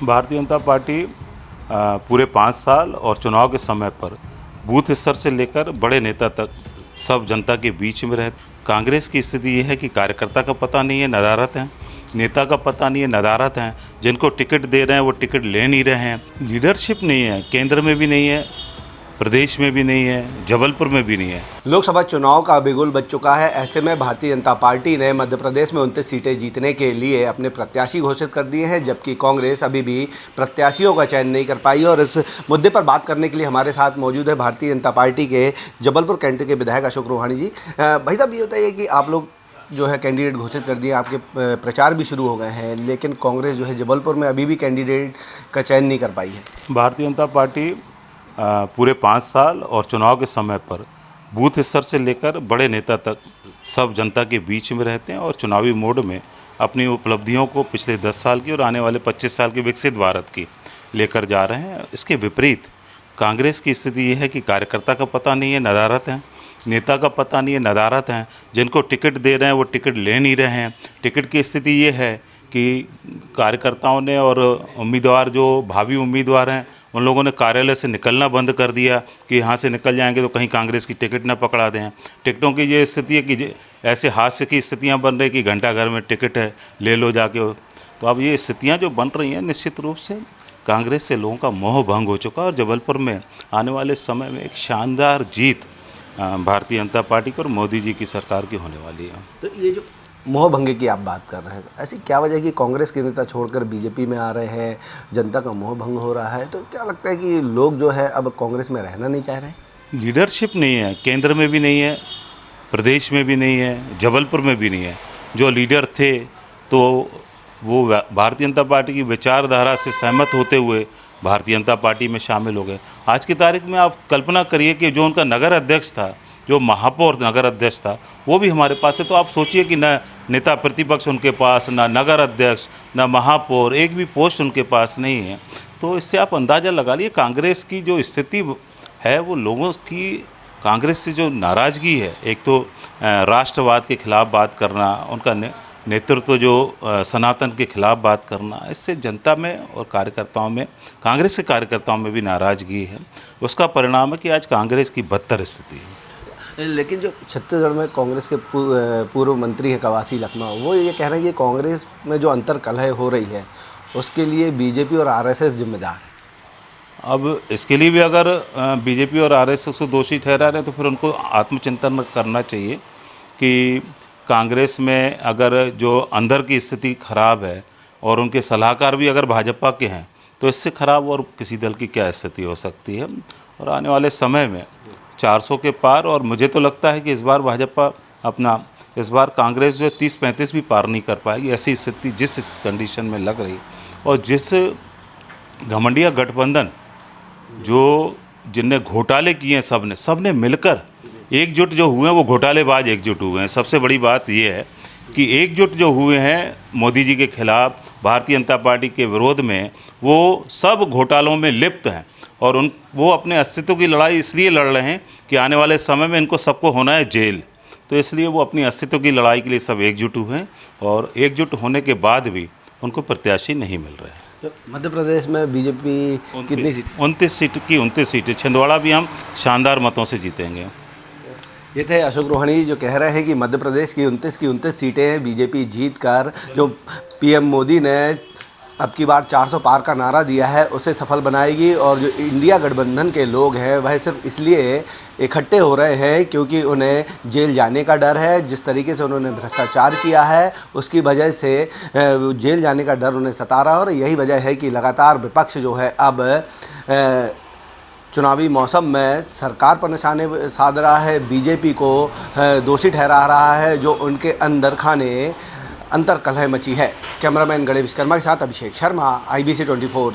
Bharatiya Janata party पूरे 5 साल और चुनाव के समय पर बूथ स्तर से लेकर बड़े नेता तक सब जनता के बीच में रहे। कांग्रेस की स्थिति ये है कि कार्यकर्ता का पता नहीं है, नदारत हैं, नेता का पता नहीं है, नदारत हैं, जिनको टिकट दे रहे हैं वो टिकट ले नहीं रहे हैं, लीडरशिप नहीं है, केंद्र में भी नहीं है, प्रदेश में भी नहीं है, जबलपुर में भी नहीं है। लोकसभा चुनाव का बिगुल बज चुका है। ऐसे में भारतीय जनता पार्टी ने मध्य प्रदेश में 29 सीटें जीतने के लिए अपने प्रत्याशी घोषित कर दिए हैं, जबकि कांग्रेस अभी भी प्रत्याशियों का चयन नहीं कर पाई। और इस मुद्दे पर बात करने के लिए हमारे साथ मौजूद है भारतीय जनता पार्टी के जबलपुर कैंट के विधायक अशोक रोहाणी जी। भाई साहब, ये बताइए कि आप लोग जो है कैंडिडेट घोषित कर दिए, आपके प्रचार भी शुरू हो गए हैं, लेकिन कांग्रेस जो है जबलपुर में अभी भी कैंडिडेट का चयन नहीं कर पाई है। भारतीय जनता पार्टी पूरे 5 साल और चुनाव के समय पर बूथ स्तर से लेकर बड़े नेता तक सब जनता के बीच में रहते हैं और चुनावी मोड में अपनी उपलब्धियों को पिछले 10 साल की और आने वाले 25 साल के विकसित भारत की लेकर जा रहे हैं। इसके विपरीत कांग्रेस की स्थिति ये है कि कार्यकर्ता का पता नहीं है, नदारत हैं, नेता का पता नहीं है, नदारत हैं, जिनको टिकट दे रहे हैं वो टिकट ले नहीं रहे हैं। टिकट की स्थिति ये है कि कार्यकर्ताओं ने और उम्मीदवार जो भावी उम्मीदवार हैं उन लोगों ने कार्यालय से निकलना बंद कर दिया कि यहाँ से निकल जाएंगे तो कहीं कांग्रेस की टिकट ना पकड़ा दें। टिकटों की ये स्थिति है कि ऐसे हादसे की स्थितियाँ बन रही कि घंटा घर में टिकट है, ले लो जाके। तो अब ये स्थितियाँ जो बन रही हैं, निश्चित रूप से कांग्रेस से लोगों का मोह भंग हो चुका और जबलपुर में आने वाले समय में एक शानदार जीत भारतीय जनता पार्टी को और मोदी जी की सरकार की होने वाली है। तो ये जो मोह भंग की आप बात कर रहे हैं, ऐसी क्या वजह है कि कांग्रेस के नेता छोड़कर बीजेपी में आ रहे हैं, जनता का मोह भंग हो रहा है? तो क्या लगता है कि लोग जो है अब कांग्रेस में रहना नहीं चाह रहे हैं? लीडरशिप नहीं है, केंद्र में भी नहीं है, प्रदेश में भी नहीं है, जबलपुर में भी नहीं है। जो लीडर थे तो वो भारतीय जनता पार्टी की विचारधारा से सहमत होते हुए भारतीय जनता पार्टी में शामिल हो गए। आज की तारीख में आप कल्पना करिए कि जो उनका नगर अध्यक्ष था, जो महापौर नगर अध्यक्ष था, वो भी हमारे पास है। तो आप सोचिए कि न नेता प्रतिपक्ष उनके पास, ना नगर अध्यक्ष, ना महापौर, एक भी पोस्ट उनके पास नहीं है। तो इससे आप अंदाज़ा लगा लिए कांग्रेस की जो स्थिति है, वो लोगों की कांग्रेस से जो नाराज़गी है, एक तो राष्ट्रवाद के खिलाफ बात करना, उनका नेतृत्व जो सनातन के खिलाफ बात करना, इससे जनता में और कार्यकर्ताओं में, कांग्रेस के कार्यकर्ताओं में भी नाराज़गी है। उसका परिणाम है कि आज कांग्रेस की बदतर स्थिति है। लेकिन जो छत्तीसगढ़ में कांग्रेस के पूर्व मंत्री हैं कवासी लखमा, वो ये कह रहे हैं कि कांग्रेस में जो अंतर्कलह हो रही है उसके लिए बीजेपी और आरएसएस जिम्मेदार। अब इसके लिए भी अगर बीजेपी और आरएसएस को दोषी ठहरा रहे हैं तो फिर उनको आत्मचिंतन करना चाहिए कि कांग्रेस में अगर जो अंदर की स्थिति खराब है और उनके सलाहकार भी अगर भाजपा के हैं तो इससे खराब और किसी दल की क्या स्थिति हो सकती है। और आने वाले समय में 400 के पार, और मुझे तो लगता है कि इस बार भाजपा इस बार कांग्रेस जो है 30-35 भी पार नहीं कर पाएगी। ऐसी स्थिति जिस कंडीशन में लग रही और जिस घमंडिया गठबंधन जो जिनने घोटाले किए हैं, सब ने मिलकर एकजुट जो हुए हैं वो घोटालेबाज एकजुट हुए हैं। सबसे बड़ी बात ये है कि एकजुट जो हुए हैं मोदी जी के खिलाफ, भारतीय जनता पार्टी के विरोध में, वो सब घोटालों में लिप्त हैं और वो अपने अस्तित्व की लड़ाई इसलिए लड़ रहे हैं कि आने वाले समय में इनको सबको होना है जेल। तो इसलिए वो अपनी अस्तित्व की लड़ाई के लिए सब एकजुट हुए हैं और एकजुट होने के बाद भी उनको प्रत्याशी नहीं मिल रहे हैं। तो मध्य प्रदेश में बीजेपी कितनी सीट? 29 सीटें। छिंदवाड़ा भी हम शानदार मतों से जीतेंगे। ये थे अशोक रोहाणी जो कह रहे हैं कि मध्य प्रदेश की 29 सीटें बीजेपी जीत कर जो पीएम मोदी ने अब की बार 400 पार का नारा दिया है उसे सफल बनाएगी। और जो इंडिया गठबंधन के लोग हैं वह सिर्फ इसलिए इकट्ठे हो रहे हैं क्योंकि उन्हें जेल जाने का डर है। जिस तरीके से उन्होंने भ्रष्टाचार किया है उसकी वजह से जेल जाने का डर उन्हें सता रहा है। और यही वजह है कि लगातार विपक्ष जो है अब चुनावी मौसम में सरकार पर निशाने साध रहा है, बीजेपी को दोषी ठहरा रहा है जो उनके अंदर खाने अंतर्कलह मची है। कैमरामैन गणेश विश्वकर्मा के साथ अभिषेक शर्मा, IBC 24।